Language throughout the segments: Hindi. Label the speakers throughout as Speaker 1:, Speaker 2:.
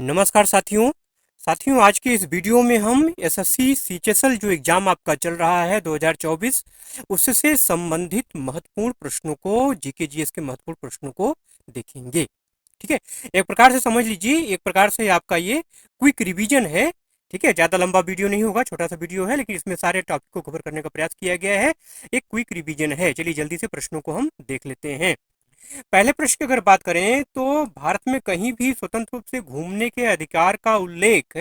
Speaker 1: नमस्कार साथियों। आज की इस वीडियो में हम एसएससी सीचेसल जो एग्जाम आपका चल रहा है 2024 उससे संबंधित महत्वपूर्ण प्रश्नों को, जीके जीएस के महत्वपूर्ण प्रश्नों को देखेंगे। ठीक है, एक प्रकार से समझ लीजिए, एक प्रकार से आपका ये क्विक रिवीजन है। ठीक है, ज़्यादा लंबा वीडियो नहीं होगा, छोटा सा वीडियो है, लेकिन इसमें सारे टॉपिक को कवर करने का प्रयास किया गया है। एक क्विक रिवीजन है। चलिए जल्दी से प्रश्नों को हम देख लेते हैं। पहले प्रश्न की अगर बात करें तो भारत में कहीं भी स्वतंत्र रूप से घूमने के अधिकार का उल्लेख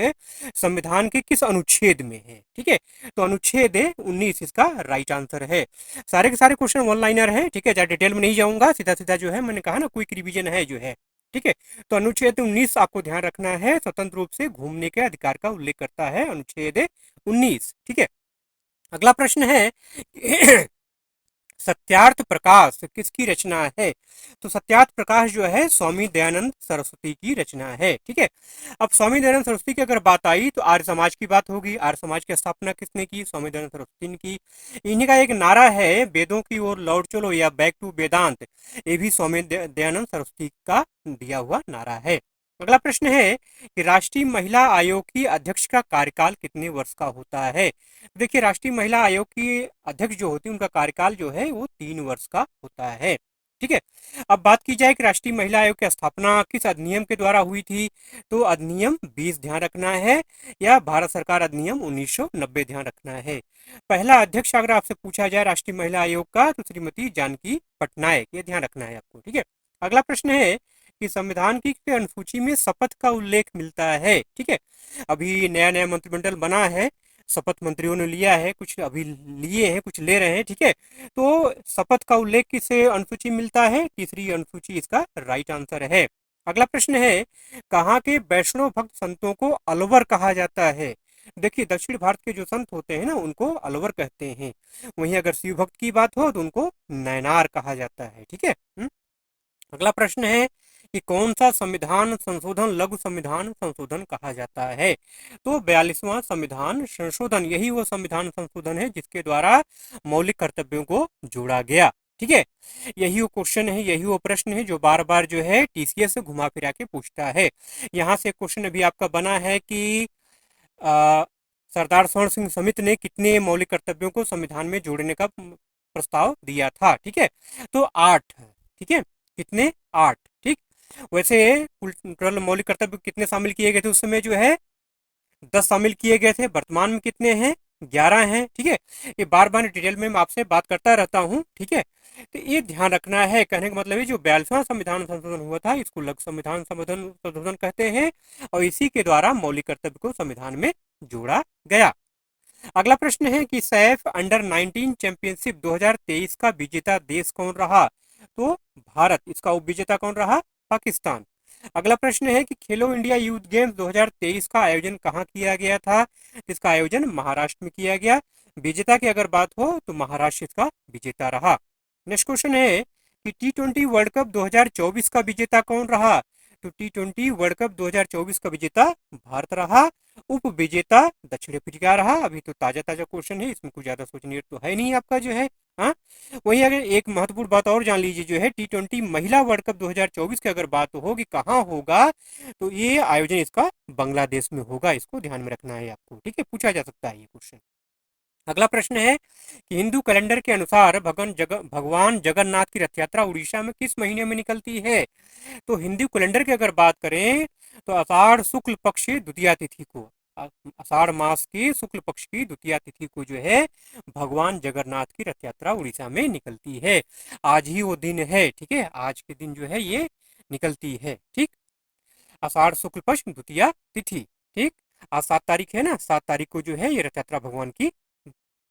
Speaker 1: संविधान के किस अनुच्छेद में है? ठीक है, तो अनुच्छेद 19 इसका राइट आंसर है। सारे के सारे क्वेश्चन वन लाइनर है। ठीक है, ज्यादा डिटेल में नहीं जाऊंगा, सीधा सीधा जो है मैंने कहा ना क्विक रिवीजन है जो है। ठीक है, तो अनुच्छेद 19 आपको ध्यान रखना है, स्वतंत्र रूप से घूमने के अधिकार का उल्लेख करता है अनुच्छेद 19। ठीक है, अगला प्रश्न है सत्यार्थ प्रकाश किसकी रचना है? तो सत्यार्थ प्रकाश जो है स्वामी दयानंद सरस्वती की रचना है। ठीक है, अब स्वामी दयानंद सरस्वती की अगर बात आई तो आर्य समाज की बात होगी। आर्य समाज की स्थापना किसने की? स्वामी दयानंद सरस्वती ने की। इन्हीं का एक नारा है, वेदों की ओर लौट चलो या बैक टू वेदांत, ये भी स्वामी दयानंद सरस्वती का दिया हुआ नारा है। अगला प्रश्न है कि राष्ट्रीय महिला आयोग की अध्यक्ष का कार्यकाल कितने वर्ष का होता है? देखिए, राष्ट्रीय महिला आयोग की अध्यक्ष जो होती है उनका कार्यकाल जो है वो 3 वर्ष का होता है। ठीक है, अब बात की जाए कि राष्ट्रीय महिला आयोग की स्थापना किस अधिनियम के द्वारा हुई थी, तो अधिनियम 20 ध्यान रखना है, या भारत सरकार अधिनियम 1990 ध्यान रखना है। पहला अध्यक्ष अगर आपसे पूछा जाए राष्ट्रीय महिला आयोग का तो श्रीमती जानकी पटनायक, ये ध्यान रखना है आपको। ठीक है, अगला प्रश्न है कि संविधान की अनुसूची में शपथ का उल्लेख मिलता है। ठीक है, अभी नया नया मंत्रिमंडल बना है, शपथ मंत्रियों ने लिया है, कुछ अभी लिए हैं, कुछ ले रहे हैं। ठीक है, तो शपथ का उल्लेख किस अनुसूची मिलता है? तीसरी अनुसूची इसका राइट आंसर है। अगला प्रश्न है, कहाँ के वैष्णव भक्त संतों को अलवर कहा जाता है? देखिए, दक्षिण भारत के जो संत होते हैं ना उनको अलवर कहते हैं। वहीं अगर शिव भक्त की बात हो तो उनको नैनार कहा जाता है। ठीक है। अगला प्रश्न है कि कौन सा संविधान संशोधन लघु संविधान संशोधन कहा जाता है? तो 42वां संविधान संशोधन, यही वो संविधान संशोधन है जिसके द्वारा मौलिक कर्तव्यों को जोड़ा गया। ठीक है, यही वो क्वेश्चन है, यही वो प्रश्न है जो बार बार जो है टीसीएस से घुमा फिरा के पूछता है। यहाँ से क्वेश्चन अभी आपका बना है कि सरदार स्वर्ण सिंह समिति ने कितने मौलिक कर्तव्यों को संविधान में जोड़ने का प्रस्ताव दिया था? ठीक है, तो 8। ठीक है, कितने? 8। ठीक, वैसे टोटल मौलिक कर्तव्य कितने शामिल किए गए थे उस समय? जो है 10 शामिल किए गए थे। वर्तमान में कितने हैं? 11 हैं। ठीक है, ये बार बार डिटेल में मैं आपसे बात करता रहता हूँ। ठीक है, तो ये ध्यान रखना है। कहने का मतलब है जो 42वां संविधान संशोधन हुआ था इसको लघु संविधान संशोधन कहते हैं, और इसी के द्वारा मौलिक कर्तव्य को संविधान में जोड़ा गया। अगला प्रश्न है कि सैफ अंडर 19 चैंपियनशिप 2023 का विजेता देश कौन रहा? तो भारत। इसका उपविजेता कौन रहा? पाकिस्तान। अगला प्रश्न है कि खेलो इंडिया यूथ गेम्स 2023 का आयोजन कहाँ किया गया था? इसका आयोजन महाराष्ट्र में किया गया। विजेता की अगर बात हो तो महाराष्ट्र इसका विजेता रहा। नेक्स्ट क्वेश्चन है कि T20 वर्ल्ड कप 2024 का विजेता कौन रहा? तो T20 वर्ल्ड कप 2024 का विजेता भारत रहा। उप विजेता दक्षिण अफ्रीका रहा। अभी तो ताजा ताजा क्वेश्चन है, इसमें कुछ ज्यादा सोचने तो है नहीं आपका जो है। हाँ, वही अगर एक महत्वपूर्ण बात और जान लीजिए, जो है T20 महिला वर्ल्ड कप 2024 की अगर बात होगी कहाँ होगा, तो ये आयोजन इसका बांग्लादेश में होगा। इसको ध्यान में रखना है आपको। ठीक है, पूछा जा सकता है ये क्वेश्चन। अगला प्रश्न है कि हिंदू कैलेंडर के अनुसार भगवान जगन्नाथ की रथ यात्रा उड़ीसा में किस महीने में निकलती है? तो हिंदू कैलेंडर की अगर बात करें तो आषाढ़ शुक्ल पक्ष की द्वितीया तिथि को, आषाढ़ मास की शुक्ल पक्ष की द्वितीया तिथि को जो है भगवान जगन्नाथ की रथ यात्रा उड़ीसा में निकलती है। आज ही वो दिन है। ठीक है, आज के दिन जो है ये निकलती है। ठीक, आषाढ़ शुक्ल पक्ष द्वितीया तिथि। ठीक, आज 7 तारीख है ना, 7 तारीख को जो है ये रथ यात्रा भगवान की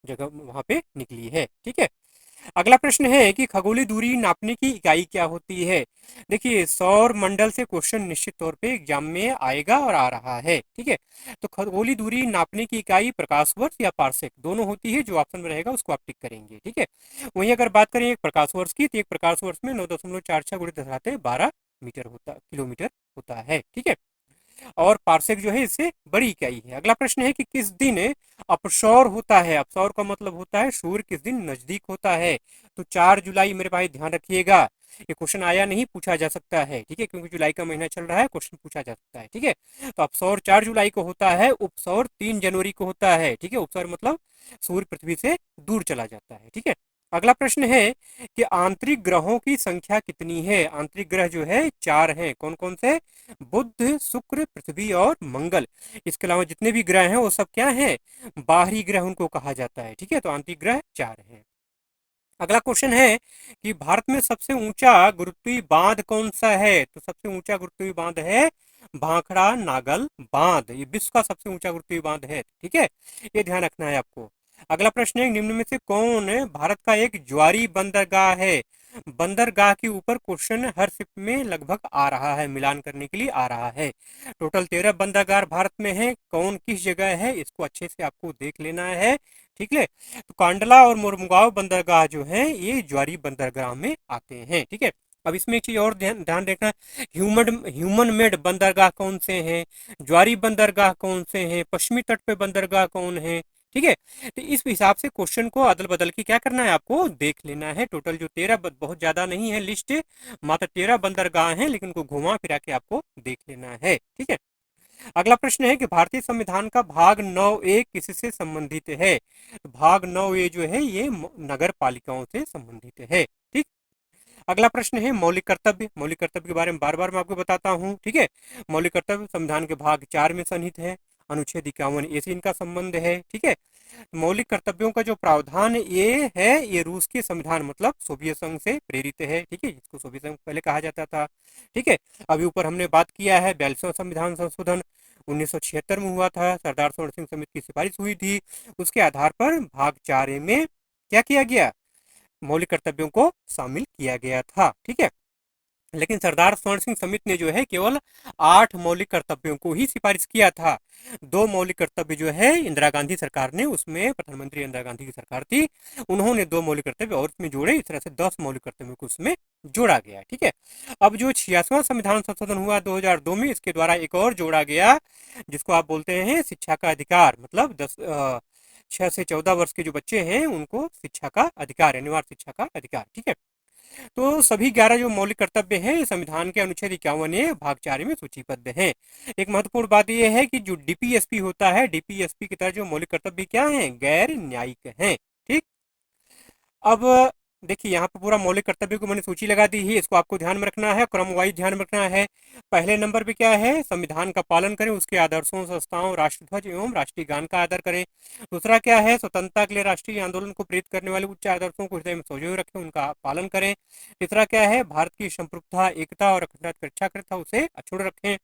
Speaker 1: जगह वहां पे निकली है। ठीक है, अगला प्रश्न है कि खगोलीय दूरी नापने की इकाई क्या होती है? देखिए, सौर मंडल से क्वेश्चन निश्चित तौर पे एग्जाम में आएगा और आ रहा है। ठीक है, तो खगोलीय दूरी नापने की इकाई प्रकाश वर्ष या पार्सेक दोनों होती है, जो ऑप्शन में रहेगा उसको आप टिक करेंगे। ठीक है, वहीं अगर बात करें एक प्रकाश वर्ष की तो एक प्रकाश वर्ष में 9.46 गुणित 10⁻12 मीटर होता, किलोमीटर होता है। ठीक है, और पार्सेक जो है इससे बड़ी इकाई है। अगला प्रश्न है कि किस दिन अपसौर होता है, अपसौर का मतलब होता है सूर्य किस दिन नजदीक होता है। तो 4 जुलाई मेरे भाई ध्यान रखिएगा, ये क्वेश्चन आया नहीं, पूछा जा सकता है, ठीक है, क्योंकि जुलाई का महीना चल रहा है, क्वेश्चन पूछा जा सकता है, ठीक है। तो अपसौर 4 जुलाई को होता है, उपसौर 3 जनवरी को होता है, ठीक है। उपसौर मतलब सूर्य पृथ्वी से दूर चला जाता है, ठीक है। अगला प्रश्न है कि आंतरिक ग्रहों की संख्या कितनी है। आंतरिक ग्रह जो है 4 हैं, कौन कौन से? बुध, शुक्र, पृथ्वी और मंगल। इसके अलावा जितने भी ग्रह हैं वो सब क्या हैं? बाहरी ग्रह उनको कहा जाता है, ठीक है। तो आंतरिक ग्रह 4 हैं। अगला क्वेश्चन है कि भारत में सबसे ऊंचा गुरुत्वीय बांध कौन सा है। तो सबसे ऊंचा गुरुत्वीय बांध है भाखड़ा नागल बांध, ये विश्व का सबसे ऊंचा गुरुत्वीय बांध है, ठीक है, ये ध्यान रखना है आपको। अगला प्रश्न है निम्न में से कौन भारत का एक ज्वारी बंदरगाह है। बंदरगाह के ऊपर क्वेश्चन हर शिफ्ट में लगभग आ रहा है, मिलान करने के लिए आ रहा है। टोटल 13 बंदरगाह भारत में है, कौन किस जगह है इसको अच्छे से आपको देख लेना है, ठीक है। तो कांडला और मोरमुगांव बंदरगाह जो है ये ज्वारी बंदरगाह में आते हैं, ठीक है। अब इसमें एक चीज और ध्यान ध्यान देखना, ह्यूमन मेड बंदरगाह कौन से हैं, ज्वारी बंदरगाह कौन से हैं, पश्चिमी तट पे बंदरगाह कौन है, ठीक है। तो इस हिसाब से क्वेश्चन को अदल बदल के क्या करना है, आपको देख लेना है। टोटल जो 13, बहुत ज्यादा नहीं है लिस्ट, मात्र 13 बंदरगाह हैं, लेकिन उनको घुमा फिरा के आपको देख लेना है, ठीक है। अगला प्रश्न है कि भारतीय संविधान का भाग 9A किससे संबंधित है। तो भाग 9A जो है ये नगर पालिकाओं से संबंधित है, ठीक। अगला प्रश्न है मौलिक कर्तव्य। मौलिक कर्तव्य के बारे में बार बार मैं आपको बताता हूँ, ठीक है। मौलिक कर्तव्य संविधान के भाग 4 में सन्निहित है, अनुच्छेद 51A से इनका संबंध है, ठीक है। मौलिक कर्तव्यों का जो प्रावधान ये है ये रूस के संविधान मतलब सोवियत संघ से प्रेरित है, ठीक है, जिसको सोवियत संघ पहले कहा जाता था, ठीक है। अभी ऊपर हमने बात किया है 42वां संविधान संशोधन 1976 में हुआ था, सरदार स्वर्ण सिंह समिति की सिफारिश हुई थी, उसके आधार पर भाग 4A में क्या किया गया, मौलिक कर्तव्यों को शामिल किया गया था, ठीक है। लेकिन सरदार स्वर्ण सिंह समिति ने जो है केवल 8 मौलिक कर्तव्यों को ही सिफारिश किया था। 2 मौलिक कर्तव्य जो है इंदिरा गांधी सरकार ने, उसमें प्रधानमंत्री इंदिरा गांधी की सरकार थी, उन्होंने 2 मौलिक कर्तव्य और उसमें जोड़े, इस तरह से 10 मौलिक कर्तव्यों को उसमें जोड़ा गया, ठीक है। अब जो 86वां संविधान संशोधन हुआ 2002 में, इसके द्वारा एक और जोड़ा गया जिसको आप बोलते हैं शिक्षा का अधिकार, मतलब 6 से 14 वर्ष के जो बच्चे हैं उनको शिक्षा का अधिकार, अनिवार्य शिक्षा का अधिकार, ठीक है। तो सभी 11 जो मौलिक कर्तव्य हैं संविधान के अनुच्छेद 51 भाग 4 में सूचीबद्ध हैं। एक महत्वपूर्ण बात यह है कि जो डीपीएसपी होता है, डीपीएसपी की तरह जो मौलिक कर्तव्य क्या हैं, गैर न्यायिक हैं, ठीक। अब देखिए यहाँ पर पूरा मौलिक कर्तव्य को मैंने सूची लगा दी है, इसको आपको ध्यान में रखना है, क्रम वाइज ध्यान में रखना है। पहले नंबर पे क्या है, संविधान का पालन करें, उसके आदर्शों संस्थाओं राष्ट्रध्वज एवं राष्ट्रीय गान का आदर करें। दूसरा क्या है, स्वतंत्रता के लिए राष्ट्रीय आंदोलन को प्रेरित करने वाले उच्च आदर्शों को हृदय में संजोए रखें, उनका पालन करें। तीसरा क्या है, भारत की संप्रभुता एकता और अखंडता की रक्षा करता उसे अक्षुण्ण रखें।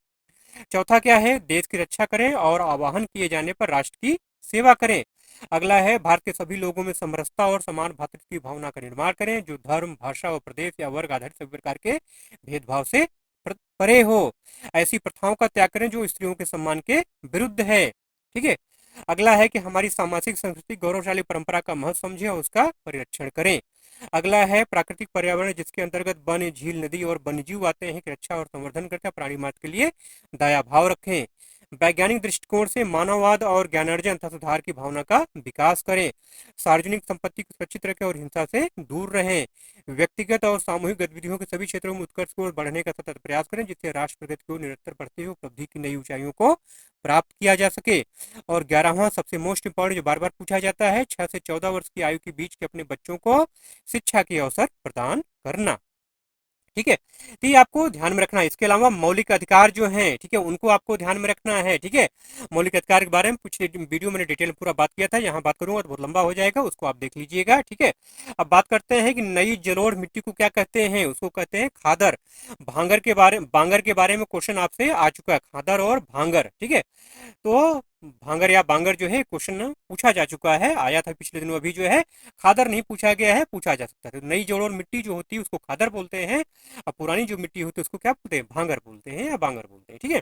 Speaker 1: चौथा क्या है, देश की रक्षा करें और आह्वान किए जाने पर राष्ट्र की सेवा करें। अगला है भारत के सभी लोगों में समरसता और समान भ्रातृत्व की भावना का निर्माण करें, जो धर्म भाषा और प्रदेश या वर्ग आधारित सभी प्रकार के भेदभाव से परे हो। ऐसी प्रथाओं का त्याग करें जो स्त्रियों के सम्मान के विरुद्ध है, ठीक है। अगला है कि हमारी सामाजिक संस्कृति गौरवशाली परंपरा का महत्व समझें और उसका परिरक्षण करें। अगला है प्राकृतिक पर्यावरण जिसके अंतर्गत वन, झील, नदी और वन्यजीव आते हैं की रक्षा और संवर्धन करते हैं, प्राणी मात्र के लिए दया भाव रखें। वैज्ञानिक दृष्टिकोण से मानववाद और ज्ञानार्जन तथा सुधार की भावना का विकास करें। सार्वजनिक संपत्ति को सुरक्षित रखें और हिंसा से दूर रहें। व्यक्तिगत और सामूहिक गतिविधियों के सभी क्षेत्रों में उत्कर्ष को बढ़ने का सतत प्रयास करें, जिससे राष्ट्र प्रगति को निरंतर बढ़ते हुए उपलब्धि की नई ऊंचाइयों को प्राप्त किया जा सके। और 11वां सबसे मोस्ट इंपॉर्टेंट जो बार बार पूछा जाता है, 6 से 14 वर्ष की आयु के बीच के अपने बच्चों को शिक्षा के अवसर प्रदान करना, ठीक है। तो ये आपको ध्यान में रखना है। इसके अलावा मौलिक अधिकार जो हैं, ठीक है, उनको आपको ध्यान में रखना है, ठीक है। मौलिक अधिकार के बारे में पिछले वीडियो मैंने डिटेल पूरा बात किया था, यहाँ बात करूंगा तो बहुत लंबा हो जाएगा, उसको आप देख लीजिएगा, ठीक है। अब बात करते हैं कि नई जलोढ़ मिट्टी को क्या कहते हैं, उसको कहते हैं खादर। बांगर के बारे में क्वेश्चन आपसे आ चुका है, खादर और भांगर, ठीक है। तो भांगर या बांगर जो है क्वेश्चन पूछा जा चुका है, आया था पिछले दिनों, अभी जो है खादर नहीं पूछा गया है, पूछा जा सकता है। तो नई जलोढ़ मिट्टी जो होती है उसको खादर बोलते हैं, और पुरानी जो मिट्टी होती है उसको क्या बोलते हैं, भांगर बोलते हैं या बांगर बोलते हैं, ठीक है।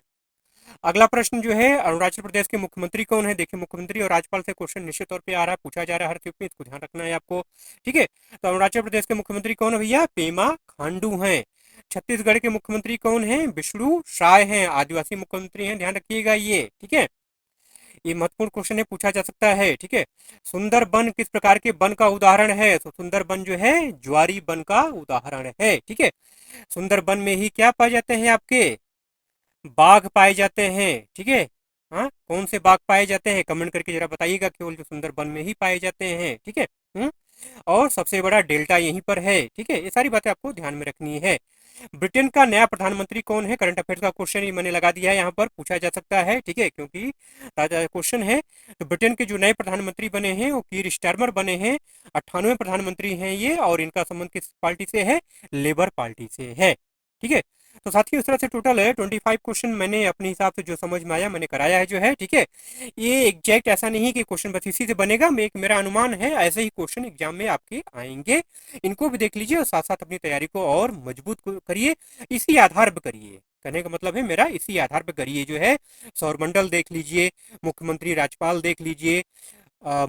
Speaker 1: अगला प्रश्न जो है, अरुणाचल प्रदेश के मुख्यमंत्री कौन है। देखिए मुख्यमंत्री और राज्यपाल से क्वेश्चन निश्चित तौर पे आ रहा है, पूछा जा रहा है हर ट्रिप में, इसको ध्यान रखना है आपको, ठीक है। तो अरुणाचल प्रदेश के मुख्यमंत्री कौन है भैया, पेमा खांडू हैं। छत्तीसगढ़ के मुख्यमंत्री कौन है, विष्णु साय हैं, आदिवासी मुख्यमंत्री हैं, ध्यान रखिएगा ये, ठीक है। ये महत्वपूर्ण क्वेश्चन है, पूछा जा सकता है। ठीक है, सुंदरबन किस प्रकार के वन का उदाहरण है? तो सुंदरबन जो है ज्वारी वन का उदाहरण है। ठीक है, सुंदरबन में ही क्या पाए जाते हैं आपके? बाघ पाए जाते हैं। ठीक है, हाँ, कौन से बाघ पाए जाते हैं? कमेंट करके जरा बताइएगा। केवल जो सुंदरबन में ही पाए जाते हैं। ठीक है। और सबसे बड़ा डेल्टा यहीं पर है। ठीक है, ये सारी बातें आपको ध्यान में रखनी है। ब्रिटेन का नया प्रधानमंत्री कौन है? करंट अफेयर्स का क्वेश्चन ही मैंने लगा दिया है, यहाँ पर पूछा जा सकता है। ठीक है, क्योंकि ताजा क्वेश्चन है। तो ब्रिटेन के जो नए प्रधानमंत्री बने हैं वो कीर स्टारमर बने हैं। 98वें प्रधानमंत्री हैं ये, और इनका संबंध किस पार्टी से है? लेबर पार्टी से है। ठीक है, तो साथियों इस तरह से टोटल है 25 क्वेश्चन मैंने अपने हिसाब से जो समझ में आया मैंने कराया है जो है। ठीक है, ये एग्जैक्ट ऐसा नहीं है कि क्वेश्चन बस इसी से बनेगा, मेरा अनुमान है ऐसे ही क्वेश्चन एग्जाम में आपके आएंगे। इनको भी देख लीजिए और साथ साथ अपनी तैयारी को और मजबूत करिए, इसी आधार पर करिए। कहने का मतलब है मेरा, इसी आधार पर करिए जो है। सौरमंडल देख लीजिए, मुख्यमंत्री राज्यपाल देख लीजिए,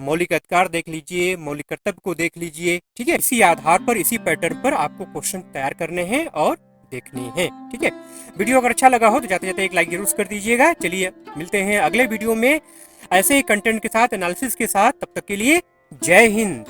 Speaker 1: मौलिक अधिकार देख लीजिए, मौलिक कर्तव्य को देख लीजिए। ठीक है, इसी आधार पर, इसी पैटर्न पर आपको क्वेश्चन तैयार करने हैं और देखने हैं। ठीक है, वीडियो अगर अच्छा लगा हो तो जाते जाते एक लाइक जरूर कर दीजिएगा। चलिए मिलते हैं अगले वीडियो में ऐसे ही कंटेंट के साथ, एनालिसिस के साथ। तब तक के लिए जय हिंद।